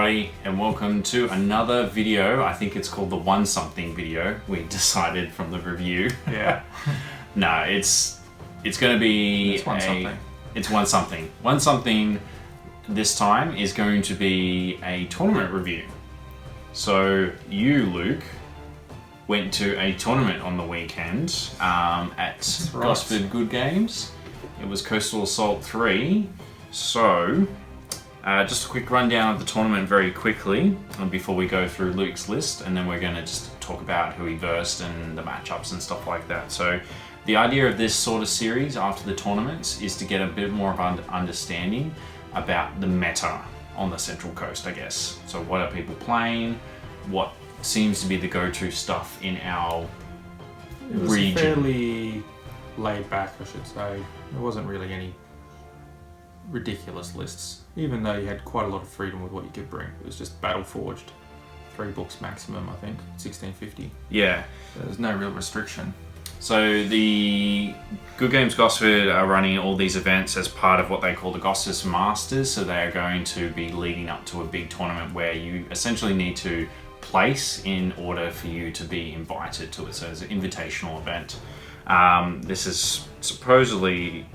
everybody, and welcome to another video. I think it's called the One Something video. We decided from the review. Yeah. No, it's going to be It's One Something. It's One Something. One Something this time is going to be a tournament review. So you, Luke, went to a tournament on the weekend at Gosford Good Games. It was Coastal Assault 3. So, just a quick rundown of the tournament very quickly before we go through Luke's list, and then we're going to just talk about who he versed and the matchups and stuff like that. So, the idea of this sort of series after the tournaments is to get a bit more of an understanding about the meta on the Central Coast, I guess. So, what are people playing? What seems to be the go-to stuff in our region? It was fairly laid back, I should say. There wasn't really any ridiculous lists, even though you had quite a lot of freedom with what you could bring. It was just battle forged, 3 books maximum, I think, 1650. Yeah. There's no real restriction. So the Good Games Gosford are running all these events as part of what they call the Gosford Masters. So they are going to be leading up to a big tournament where you essentially need to place in order for you to be invited to it. So it's an invitational event. This is supposedly,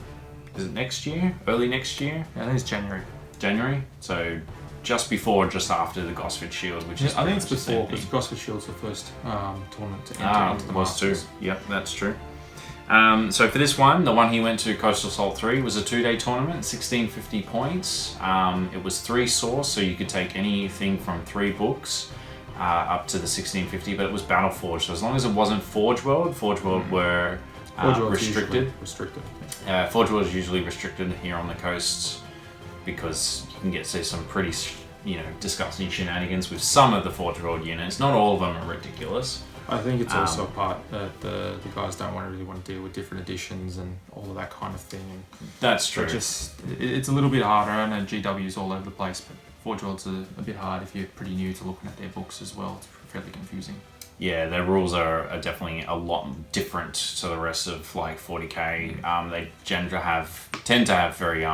is it next year? Early next year? Yeah, I think it's January. January? So just before, just after the Gosford Shield, which is I think it's before, because Gosford Shield's the first tournament to enter into the Masters. Yep, that's true. So for this one, the one he went to, Coastal Assault 3, was a 2-day tournament, 1650 points. It was 3 source, so you could take anything from 3 books up to the 1650, but it was Battle Forge. So as long as it wasn't Forge World were restricted. Forge World is usually restricted here on the coasts because you can get to some pretty, disgusting shenanigans with some of the Forge World units. Not all of them are ridiculous. I think it's also a part that the guys don't really want to deal with different editions and all of that kind of thing. And that's true. It's a little bit harder. I know GW's all over the place, but Forge World's a bit hard if you're pretty new to looking at their books as well. It's fairly confusing. Yeah, their rules are definitely a lot different to the rest of like 40k. They tend to have very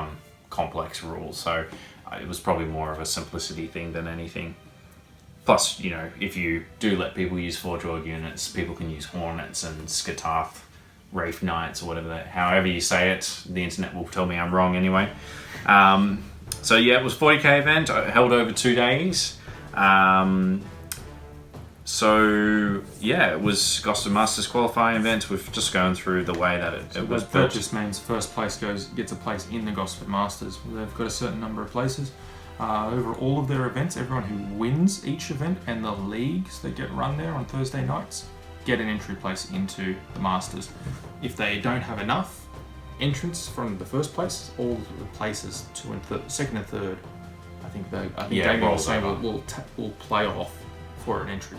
complex rules, so it was probably more of a simplicity thing than anything. Plus, if you do let people use Forge World units, people can use Hornets and Skatarth, Wraith Knights, or whatever however you say it. The internet will tell me I'm wrong anyway. So yeah, it was a 40k event, held over 2 days. So yeah, it was Gosford Masters qualifying event. We've just gone through the way that it was built. That just means first place gets a place in the Gosford Masters. They've got a certain number of places. Over all of their events, everyone who wins each event and the leagues that get run there on Thursday nights get an entry place into the Masters. If they don't have enough entrants from the first place, all the places second and third, I think Damien was saying will play off for an entry.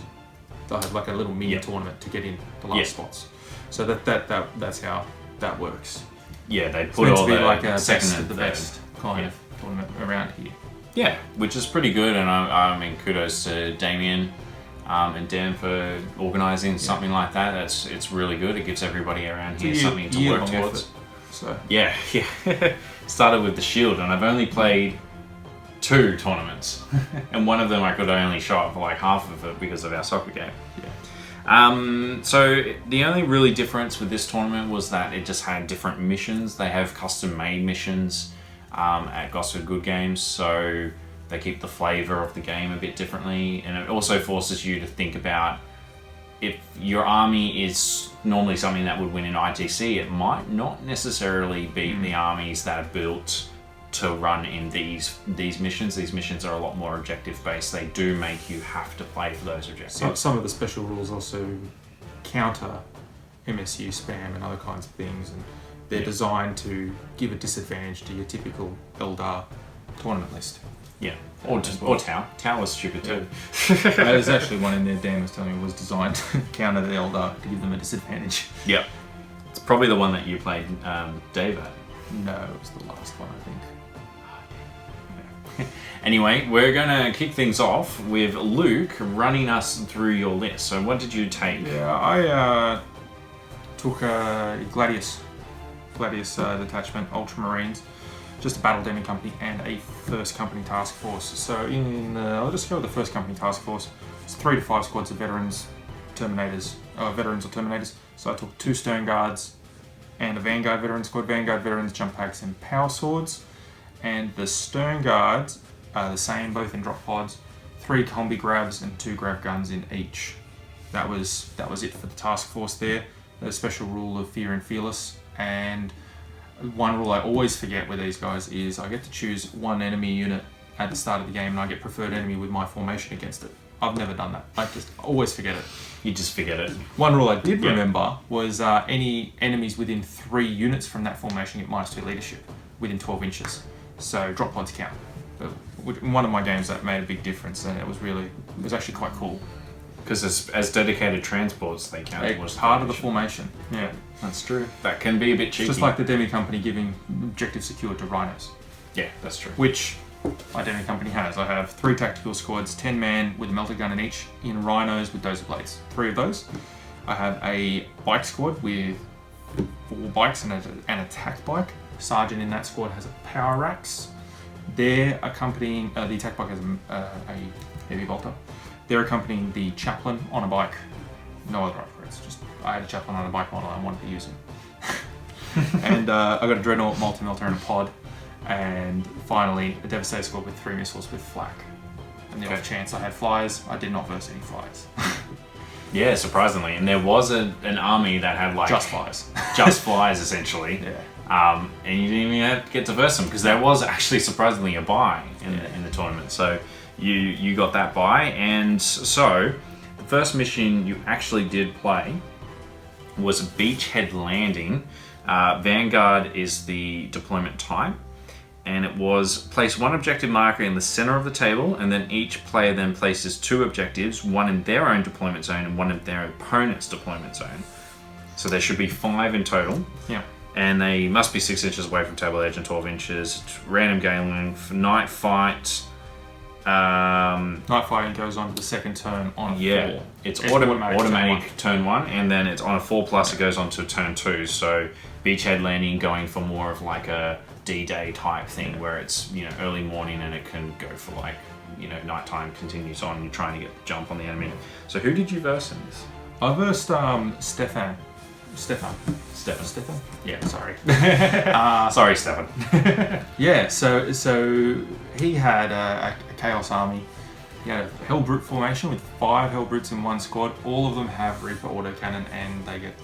They'll have like a little mini tournament to get in the last spots. So that's how that works. Yeah, they It's put meant all to be the like a second best and of the third best kind of tournament around here. Yeah, which is pretty good, and I mean kudos to Damien and Dan for organising something like that. It's really good. It gives everybody around here something to work towards. So yeah. Started with the Shield, and I've only played 2 tournaments, and one of them I could only show up for like half of it because of our soccer game. Yeah. So the only really difference with this tournament was that it just had different missions. They have custom-made missions at Gosford Good Games, so they keep the flavour of the game a bit differently, and it also forces you to think about if your army is normally something that would win in ITC, it might not necessarily beat the armies that are built to run in these missions. These missions are a lot more objective based. They do make you have to play for those objectives. So some of the special rules also counter MSU spam and other kinds of things, and they're designed to give a disadvantage to your typical Eldar tournament list. Yeah, or Tau. Tau was stupid too. There's actually one in there, Dan was telling me, was designed to counter the Eldar to give them a disadvantage. Yep. It's probably the one that you played Dave at. No, it was the last one, I think. Anyway, we're going to kick things off with Luke running us through your list. So what did you take? Yeah, I took Gladius detachment, Ultramarines. just a battle demi company and a first company task force. So I'll just go with the first company task force. It's 3 to 5 squads of veterans, veterans or terminators. So I took 2 stern guards and a vanguard veteran squad. Vanguard veterans, jump packs, and power swords. And the stern guards are the same, both in drop pods. 3 combi grabs and 2 grab guns in each. That was it for the task force there. The special rule of fear and fearless. And one rule I always forget with these guys is I get to choose one enemy unit at the start of the game, and I get preferred enemy with my formation against it. I've never done that. I just always forget it. You just forget it. One rule I did remember was any enemies within 3 units from that formation get -2 leadership within 12 inches. So drop pods count. In one of my games that made a big difference, and it was actually quite cool. Because as dedicated transports, they count towards part of the formation. Yeah, that's true. That can be a bit cheeky. Just like the Demi Company giving objective secured to rhinos. Yeah, that's true. Which my Demi Company has. I have 3 tactical squads, 10 man with a melter gun in each, in rhinos with dozer blades. 3 of those. I have a bike squad with 4 bikes and an attack bike. Sergeant in that squad has a power axe. They're accompanying the attack bike has a heavy bolter. They're accompanying the chaplain on a bike. No other upgrades. Just I had a chaplain on a bike model and I wanted to use him. And I got a dreadnought, multi-melter, and a pod. And finally, a devastator squad with 3 missiles with flak. And the off chance I had flyers, I did not verse any flyers. Yeah, surprisingly. And there was an army that had like just flyers. Just flyers, essentially. Yeah. And you didn't even get to verse them because there was actually surprisingly a buy in the tournament. So you got that buy, and so the first mission you actually did play was Beachhead Landing. Vanguard is the deployment type, and it was place 1 objective marker in the center of the table, and then each player then places 2 objectives, 1 in their own deployment zone and 1 in their opponent's deployment zone. So there should be 5 in total. Yeah. And they must be 6 inches away from table edge and 12 inches. Random game length, night fight. Night fighting goes on to the second turn on 4. It's automatic turn 1, and then it's on a 4+. It goes on to turn 2. So Beachhead Landing going for more of like a D-Day type thing, where it's early morning and it can go for like nighttime continues on. You're trying to get the jump on the enemy. So who did you verse in this? I versed Stefan. Stefan. Yeah, sorry. Sorry, Stefan. Yeah, so he had a Chaos Army. He had a Hellbrute formation with 5 Hellbrutes in one squad. All of them have Reaper autocannon, and they get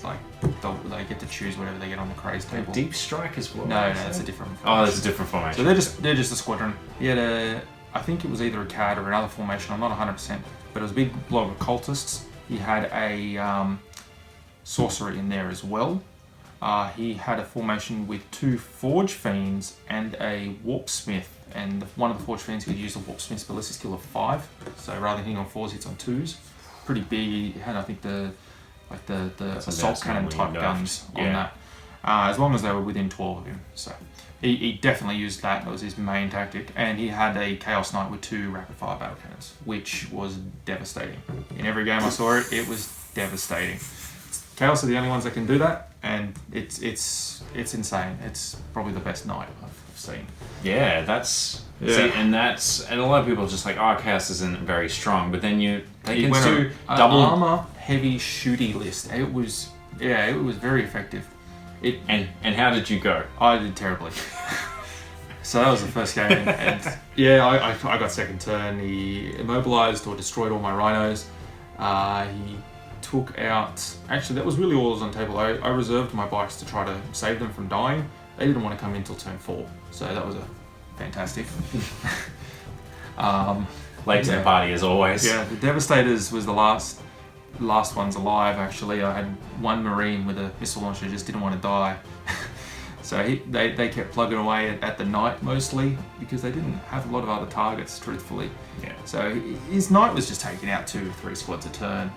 to choose whatever they get on the craze table. Deep Strike as well. No, that's a different formation. Oh, that's a different formation. So they're just a squadron. He had I think it was either a CAD or another formation. I'm not 100%, but it was a big blob of cultists. He had a sorcerer in there as well. He had a formation with 2 Forge Fiends and a Warp Smith, and one of the Forge Fiends could use the Warp Smith's ballistic skill of 5, so rather than hitting on 4s, hits on 2s. Pretty big. He had, I think, the assault cannon type guns on that, as long as they were within 12 of him. So he definitely used that. That was his main tactic, and he had a Chaos Knight with 2 rapid fire battle cannons, which was devastating. In every game I saw it, it was devastating. Chaos are the only ones that can do that, and it's insane. It's probably the best knight I've seen. Yeah, that's see, and a lot of people are just like, oh, Chaos isn't very strong, but then they can do double armor heavy shooty list. It was very effective. And how did you go? I did terribly. So that was the first game, and I got second turn. He immobilized or destroyed all my rhinos. He took out... Actually, that was really all that was on table. I reserved my bikes to try to save them from dying. They didn't want to come in until turn 4, so that was fantastic. Late to the party, as always. Yeah, the Devastators was the last ones alive, actually. I had 1 Marine with a missile launcher, just didn't want to die. So they kept plugging away at the knight mostly, because they didn't have a lot of other targets, truthfully. Yeah. So his knight was just taking out 2 or 3 squads a turn.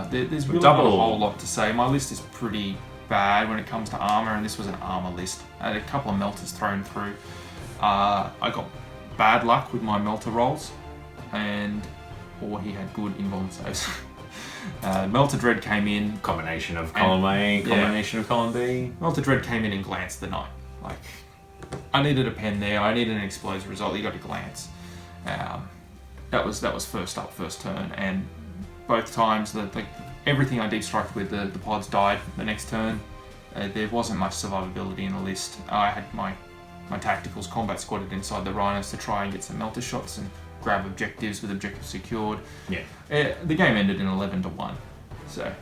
There's really not a whole lot to say. My list is pretty bad when it comes to armor, and this was an armor list. I had a couple of melters thrown through. I got bad luck with my melter rolls, or he had good invuln saves. Melter Dread came in. Combination of column A, combination of column B. Melter Dread came in and glanced the knight. I needed a pen there. I needed an explosive result. You got a glance. That was first up, first turn, and both times everything I deep striked with, the pods died the next turn. There wasn't much survivability in the list. I had my tacticals combat squatted inside the rhinos to try and get some melter shots and grab objectives with objectives secured. Yeah. The game ended in 11-1, so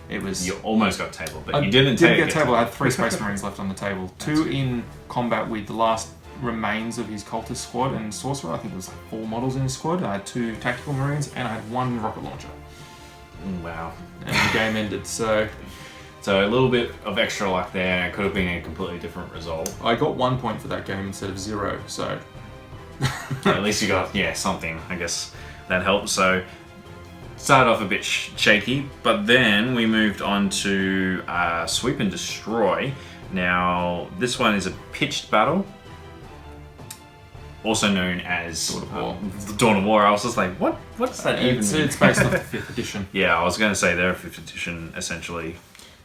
it was. You almost got table, but you didn't get table. I had 3 Space Marines left on the table. 2 in combat with the last remains of his cultist squad and sorcerer. I think it was 4 models in his squad. I had 2 tactical Marines and I had 1 rocket launcher. Wow. And the game ended. So a little bit of extra luck there. It could have been a completely different result. I got 1 point for that game instead of 0. So at least you got something. I guess that helped. So started off a bit shaky, but then we moved on to Sweep and Destroy. Now this one is a pitched battle, also known as Dawn of War. I was just like, what does that even mean? It's based off the 5th edition. Yeah, I was going to say they're a 5th edition essentially.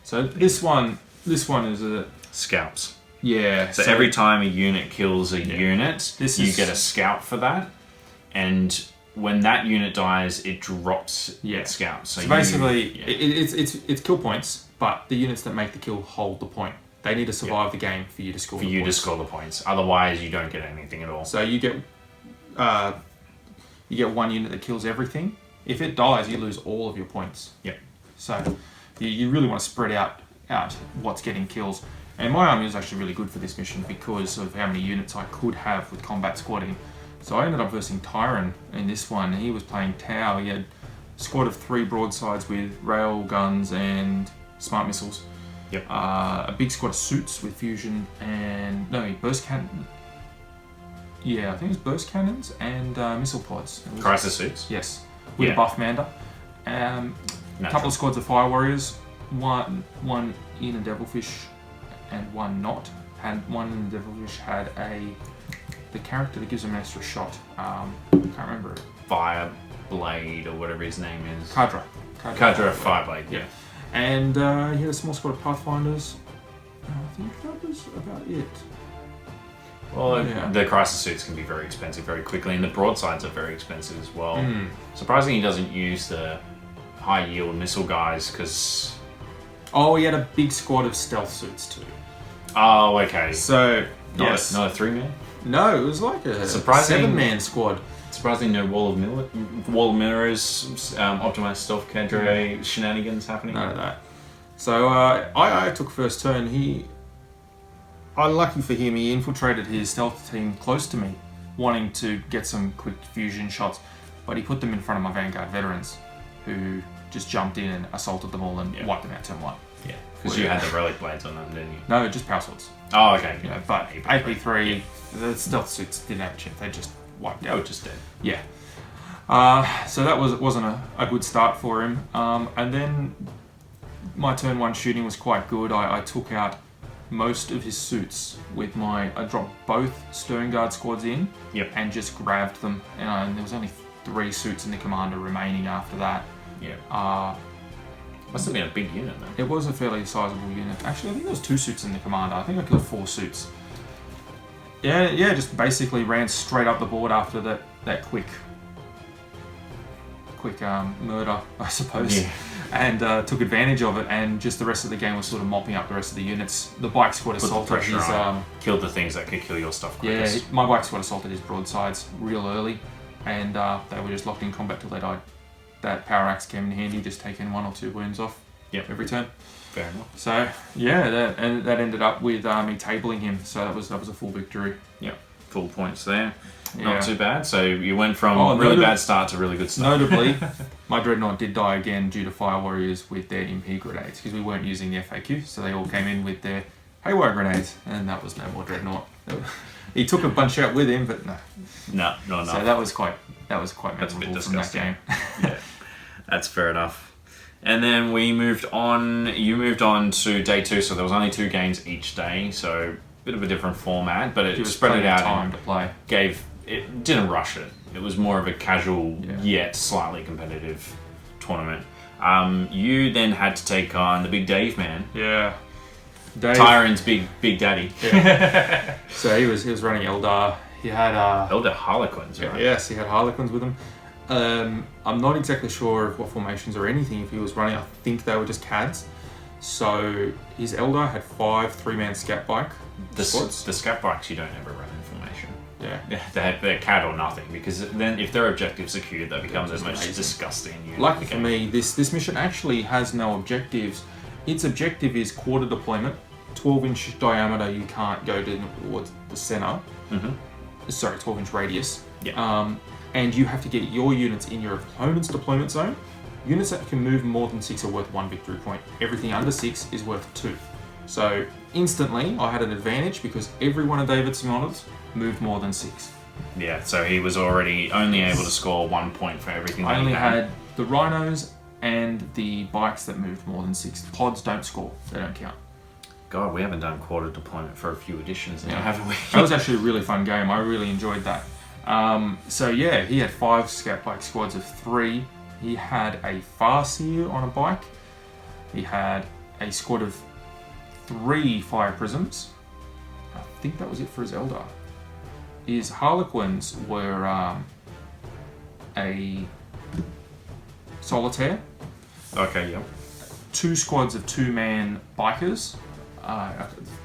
So this one is a scalps. Yeah. So every time a unit kills a unit, you get a scout for that, and when that unit dies, it drops its scout. So basically, it's kill points, but the units that make the kill hold the point. They need to survive the game for you to score. To score the points. Otherwise, you don't get anything at all. So you get 1 unit that kills everything. If it dies, you lose all of your points. Yep. So you really want to spread out what's getting kills. And my army was actually really good for this mission because of how many units I could have with combat squatting. So I ended up versing Tyron in this one. He was playing Tau. He had a squad of 3 broadsides with rail guns and smart missiles. Yep. A big squad of suits with fusion and burst cannon. Yeah, I think it was burst cannons and missile pods. Crisis suits. Yes, with a buff Manda. A couple of squads of fire warriors. One in a devilfish and 1 not. And 1 in the devilfish had the character that gives him an extra shot. I can't remember it. Fireblade or whatever his name is. Kadra Fireblade. Yeah. And he had a small squad of Pathfinders. I think that was about it. Well, the crisis suits can be very expensive very quickly, and the broadsides are very expensive as well. Surprisingly, he doesn't use the high yield missile guys because. Oh, he had a big squad of stealth suits too. Oh, okay. So not a 3-man. No, it was like a 7-man squad. Surprisingly, no Wall of Mirrors, optimized stealth cadre shenanigans happening. None of that. So I took first turn. Unlucky for him, he infiltrated his stealth team close to me, wanting to get some quick fusion shots, but he put them in front of my Vanguard veterans, who just jumped in and assaulted them all and wiped them out turn 1. Yeah, because you had the relic blades on them, didn't you? No, just power swords. Oh, okay. But AP3, the stealth suits didn't have a chance. They just wiped out. Oh, just dead. Yeah. So that wasn't a good start for him. And then my turn 1 shooting was quite good. I took out most of his suits with I dropped both Stern Guard squads in and just grabbed them. And there was only 3 suits in the commander remaining after that. Yeah. Must have been a big unit then. It was a fairly sizable unit. Actually, I think there was 2 suits in the commander. I think I killed 4 suits. Yeah, just basically ran straight up the board after that quick murder, I suppose, and took advantage of it. And just the rest of the game was sort of mopping up the rest of the units. The bike squad assaulted his killed the things that could kill your stuff quickest. Yeah, my bike squad assaulted his broadsides real early, and they were just locked in combat till they died. That power axe came in handy, just taking 1 or 2 wounds off every turn. Fair enough. So that ended up with me tabling him. So that was a full victory. Yep, full points there. Not too bad. So you went from bad start to really good start. Notably, my Dreadnought did die again due to Fire Warriors with their MP grenades because we weren't using the FAQ, so they all came in with their Haywire grenades, and that was no more Dreadnought. He took a bunch out with him, but no. No, not enough. So that was quite memorable from that game. Yeah, that's fair enough. And then we moved on. You moved on to day 2, so there was only 2 games each day, so a bit of a different format, but it spread it out time to play. It didn't rush it. It was more of a casual yet slightly competitive tournament. You then had to take on the Big Dave man. Yeah. Dave, Tyron's big daddy. Yeah. So he was running Eldar. He had Elder Harlequins, right? Yes, he had Harlequins with him. I'm not exactly sure of what formations or anything if he was running. I think they were just CADs. So his Eldar had 5 3-man scat bike squads. The scat bikes you don't ever run in formation. Yeah. They're CAD or nothing, because then if their objective secured, that becomes the most amazing. disgusting unit. Lucky for me, this mission actually has no objectives. Its objective is quarter deployment, 12-inch diameter. You can't go towards the center. Mm-hmm. Sorry, 12-inch radius. Yeah. And you have to get your units in your opponent's deployment zone. Units that can move more than 6 are worth 1 victory point. Everything under 6 is worth 2. So instantly, I had an advantage because every one of David's models moved more than 6. Yeah, so he was already only able to score 1 point for everything that I only he had. had the rhinos and the bikes that moved more than 6. Pods don't score; they don't count. God, we haven't done quarter deployment for a few editions now, Yeah. have we? That was actually a really fun game. I really enjoyed that. So yeah, he had 5 scout bike squads of 3. He had a Farseer on a bike. He had a squad of 3 fire prisms. I think that was it for his Eldar. His Harlequins were a solitaire, Okay, yep. 2 squads of 2-man bikers,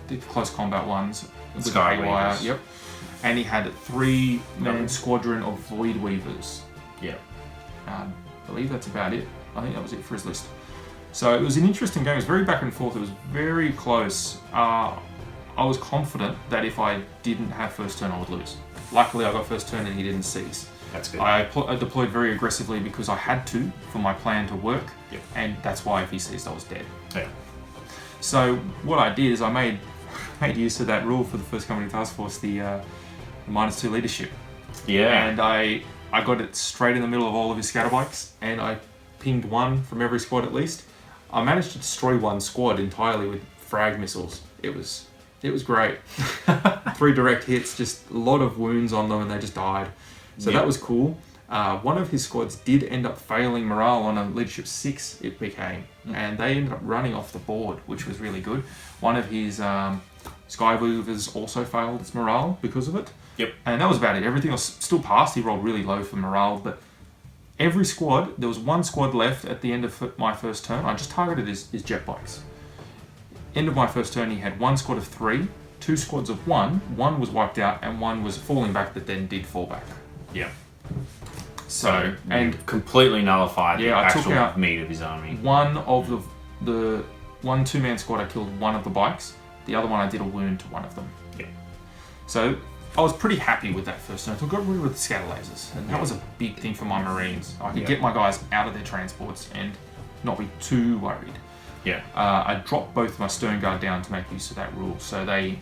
the close combat ones with Sky haywire, Weavers. yep. And he had a 3-man squadron of void weavers. Yep. I believe that's about it. I think that was it for his list. So it was an interesting game. It was very back and forth. It was very close. I was confident that if I didn't have first turn, I would lose. Luckily, I got first turn and he didn't seize. That's good. I deployed very aggressively because I had to for my plan to work. Yep. And that's why if he seized, I was dead. Yeah. So what I did is I made use of that rule for the first company task force, the -2 leadership. Yeah. And I got it straight in the middle of all of his scatter bikes, and I pinged 1 from every squad at least. I managed to destroy 1 squad entirely with frag missiles. It was great. 3 direct hits, just a lot of wounds on them, and they just died. So that was cool. One of his squads did end up failing morale on a leadership 6, it became, and they ended up running off the board, which was really good. One of his Skyweavers also failed its morale because of it. Yep. And that was about it. Everything else still passed. He rolled really low for morale, but every squad, there was 1 squad left at the end of my first turn. I just targeted his jet bikes. End of my first turn, he had 1 squad of 3, 2 squads of 1. 1 was wiped out, and 1 was falling back, but then did fall back. Yeah. So, and completely nullified the I took actual out meat of his army. one of the 1 2-man squad, I killed 1 of the bikes. The other one, I did a wound to 1 of them. Yeah. So I was pretty happy with that first turn. I got rid of the scatter lasers, and that was a big thing for my Marines. I could get my guys out of their transports and not be too worried. Yeah. I dropped both my stern guard down to make use of that rule, so their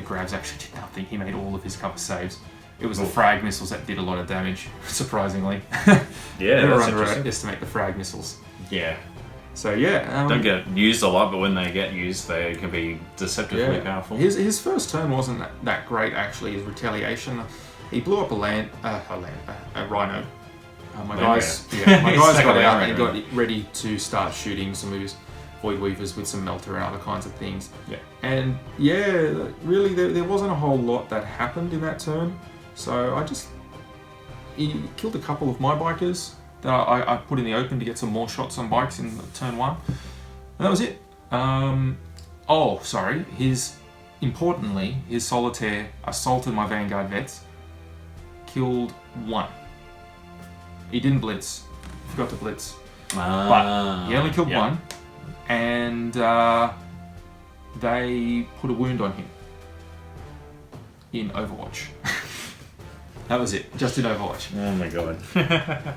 grabs actually did nothing. He made all of his cover saves. It was the frag missiles that did a lot of damage, surprisingly. Yeah, Never that's interesting. underestimate the frag missiles. Yeah. So yeah, Don't get used a lot, but when they get used, they can be deceptively powerful. His first turn wasn't that great actually. His retaliation, he blew up a rhino. My guys got out and got ready to start shooting some of his void weavers with some melter and other kinds of things. Yeah. And yeah, really there wasn't a whole lot that happened in that turn. So he killed a couple of my bikers that I put in the open to get some more shots on bikes in turn 1. And that was it. Importantly, his solitaire assaulted my Vanguard vets, killed 1. He didn't blitz, forgot to blitz. But he only killed 1, and they put a wound on him in Overwatch. That was it, just in Overwatch. Oh my god.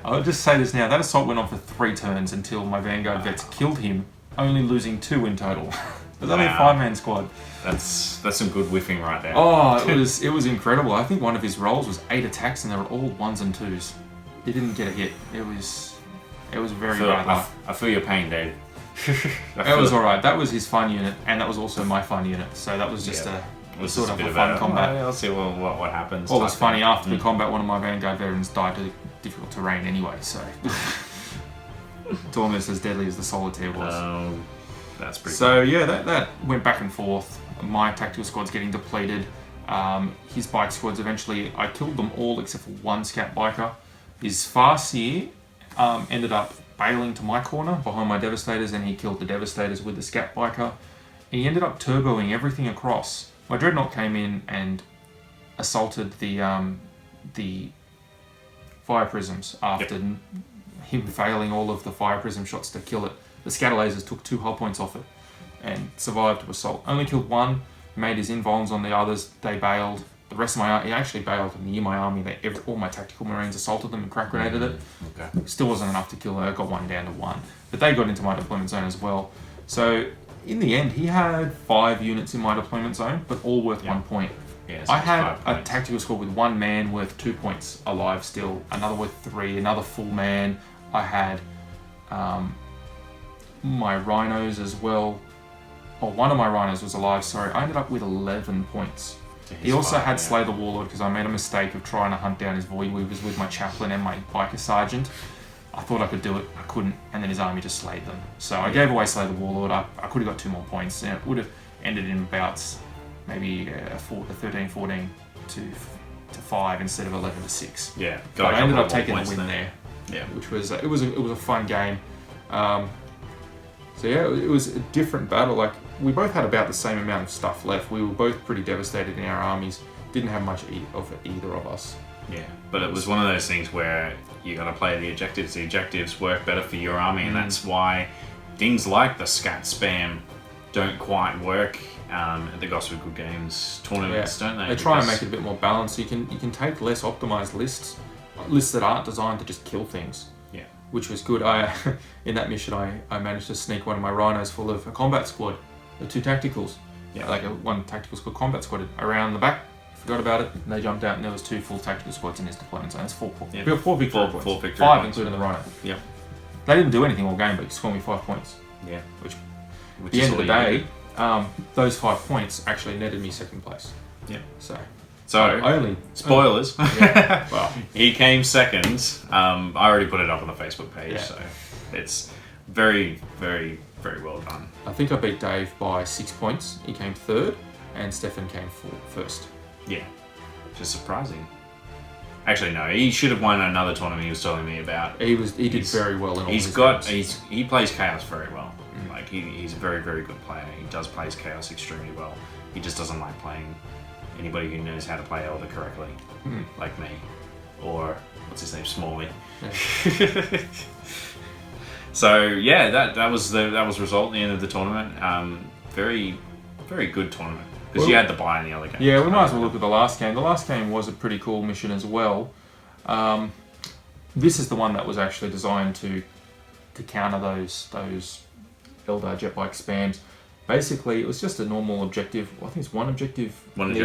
I'll just say this now, that assault went on for 3 turns until my Vanguard vets killed him, only losing 2 in total. It was only a 5-man squad. That's some good whiffing right there. Oh, it was incredible. I think one of his rolls was 8 attacks and they were all 1s and 2s. He didn't get a hit. It was very bad luck. I feel your pain, Dave. It was alright. That was his fun unit, and that was also my fun unit. So that was just a sort of a fun combat. I'll see what happens. Well, it was funny. After the combat, one of my Vanguard veterans died to difficult terrain anyway, so it's almost as deadly as the solitaire was. That's pretty So yeah, that went back and forth. My tactical squad's getting depleted. His bike squads, eventually I killed them all except for one scout biker. His Farseer ended up bailing to my corner behind my Devastators, and he killed the Devastators with the scout biker. And he ended up turboing everything across. My Dreadnought came in and assaulted the fire prisms after him failing all of the fire prism shots to kill it. The scatter lasers took 2 hull points off it and survived to assault. Only killed one, made his invulns on the others, they bailed. The rest of my army, he actually bailed near my army. All my tactical marines assaulted them and crack grenaded it. Okay. Still wasn't enough to kill her, got one down to 1. But they got into my deployment zone as well. So in the end, he had 5 units in my deployment zone, but all worth 1 point. Yeah, so I had it's 5 a points. tactical squad with 1 man worth 2 points alive still, another worth 3, another full man. I had my rhinos as well. Oh, one of my rhinos was alive, sorry. I ended up with 11 points. He also had Slay the Warlord because I made a mistake of trying to hunt down his Void Weavers with my chaplain and my biker sergeant. I thought I could do it, I couldn't, and then his army just slayed them. So I gave away Slay the Warlord. I could have got 2 more points, and it would have ended in bouts, maybe a 13-14 to 5 instead of 11 to 6. Yeah, But I ended up taking the points win there. Yeah. Which was it was a fun game. So yeah, it was a different battle. Like we both had about the same amount of stuff left. We were both pretty devastated in our armies. Didn't have much of either of us. Yeah, but it was one of those things where you got to play the objectives. The objectives work better for your army, and that's why things like the scat spam don't quite work at the Gosford Good Games tournaments, don't they? They try and make it a bit more balanced. You can take less optimized lists that aren't designed to just kill things. Yeah. Which was good. In that mission, I managed to sneak one of my rhinos full of a combat squad, the 2 tacticals, like one tactical squad combat squad around the back. Forgot about it. And they jumped out, and there was 2 full tactical squads in his deployment zone. That's 4 victory points. 4 victory 5 points. including the rhino. Yep. They didn't do anything all game, but he scored me 5 points. Yeah. Which Which at the is end of the all you day, those 5 points actually netted me 2nd place. Yeah. So I only spoilers. Well, he came 2nd. I already put it up on the Facebook page, so it's very, very, very well done. I think I beat Dave by 6 points. He came 3rd, and Stefan came 1st. Yeah, which is surprising. Actually, no, he should have won another tournament he was telling me about. He did very well in all his games. He plays Chaos very well. Like he's a very, very good player. He does plays Chaos extremely well. He just doesn't like playing anybody who knows how to play Elder correctly, like me, or what's his name, Smalley. Yeah. So yeah, that was result at the end of the tournament. Very, very good tournament. Because you had the buy in the other game. Yeah, we might as well look at the last game. The last game was a pretty cool mission as well. This is the one that was actually designed to counter those Eldar jet bike spams. Basically, it was just a normal objective. I think it's one objective in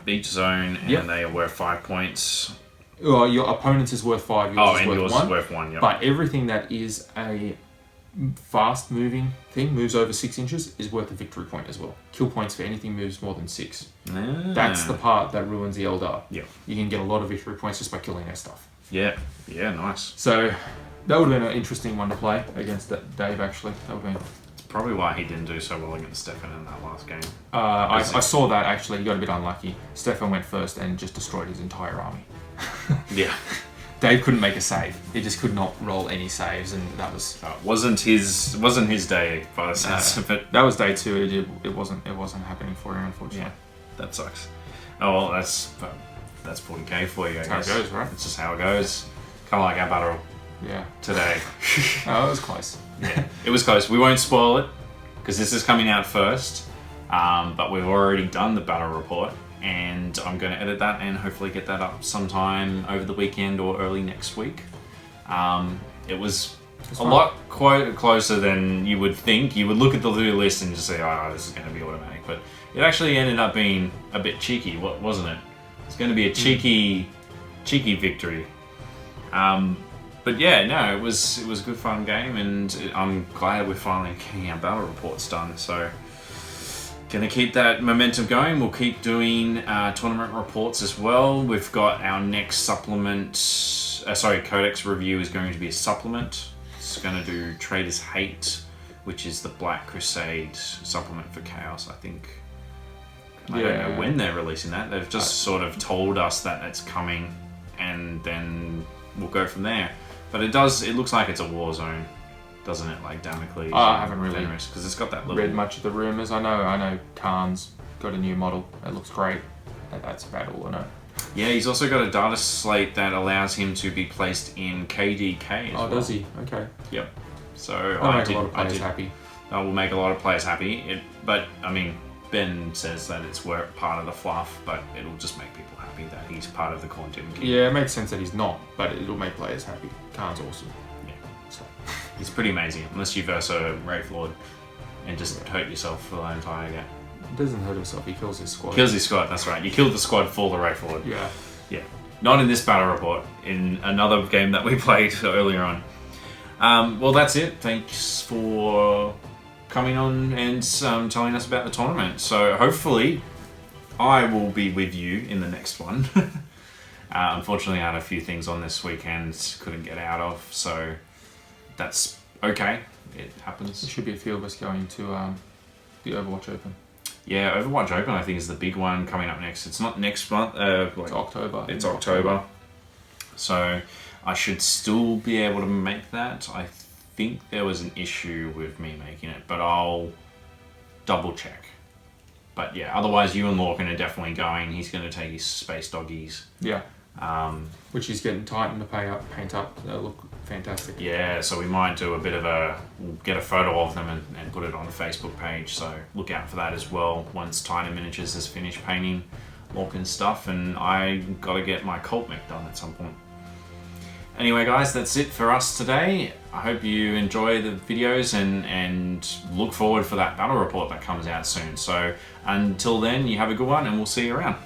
each zone. And they are worth 5 points. Well, your opponent's is worth 5, yours is worth yours 1. Is worth 1, But everything that is a fast-moving thing, moves over 6 inches, is worth a victory point as well. Kill points for anything moves more than 6. That's the part that ruins the Eldar. Yeah. You can get a lot of victory points just by killing their stuff. Yeah. Yeah, nice. So, that would have been an interesting one to play against Dave, actually. That would have been... It's probably why he didn't do so well against Stefan in that last game. I saw that, actually. He got a bit unlucky. Stefan went first and just destroyed his entire army. Yeah. Dave couldn't make a save. He just could not roll any saves, and that was wasn't his day by the sense of it. That was day 2. It wasn't happening for him, unfortunately. Yeah, that sucks. Oh well, that's 40K for you. I guess. How it goes, right? It's just how it goes. Kind of like our battle. Yeah. Today. Oh, it was close. Yeah, it was close. We won't spoil it because this is coming out first. But we've already done the battle report. And I'm going to edit that and hopefully get that up sometime over the weekend or early next week. It was a lot quite closer than you would think. You would look at the list and just say, oh, this is going to be automatic. But it actually ended up being a bit cheeky, wasn't it? It's going to be a cheeky victory. But yeah, no, it was a good fun game, and I'm glad we're finally getting our battle reports done. So... Gonna keep that momentum going. We'll keep doing tournament reports as well. We've got our next supplement, Codex review is going to be a supplement. It's going to do Trader's Hate which is the Black Crusade supplement for Chaos, I think. I Yeah. don't know when they're releasing that. They've just sort of told us that it's coming, and then we'll go from there. But it looks like it's a war zone, doesn't it? Like Damocles. I haven't really because it's got that little. read much of the rumours. I know Khan's got a new model. It looks great. That's about all I know. Yeah, he's also got a data slate that allows him to be placed in KDK as well. Oh, does he? Okay. Yep. So That'll make a lot of players happy. That will make a lot of players happy. But I mean, Ben says that it's part of the fluff, but it'll just make people happy that he's part of the Quantum King. Yeah, it makes sense that he's not, but it'll make players happy. Khan's awesome. Yeah. So. He's pretty amazing, unless you verse a Wraith Lord and just hurt yourself for the entire game. He doesn't hurt himself, he kills his squad. Kills his squad, that's right. You killed the squad for the Wraith Lord. Yeah. Yeah. Not in this battle report, in another game that we played earlier on. Well, that's it. Thanks for coming on and telling us about the tournament. So hopefully I will be with you in the next one. Unfortunately, I had a few things on this weekend, couldn't get out of, so that's okay. It happens. There should be a few of us going to the Overwatch Open. Yeah, Overwatch Open I think is the big one coming up next. It's not next month. It's October. It's October. So I should still be able to make that. I think there was an issue with me making it, but I'll double check. But yeah, otherwise you and Lorcan are definitely going. He's going to take his space doggies. Yeah. Which he's getting tightened to paint up. They'll look fantastic. Yeah, so we might do we'll get a photo of them and put it on the Facebook page. So look out for that as well. Once Titan Miniatures has finished painting Lorcan's stuff, and I got to get my cult mech done at some point. Anyway, guys, that's it for us today. I hope you enjoy the videos and look forward for that battle report that comes out soon. So until then, you have a good one, and we'll see you around.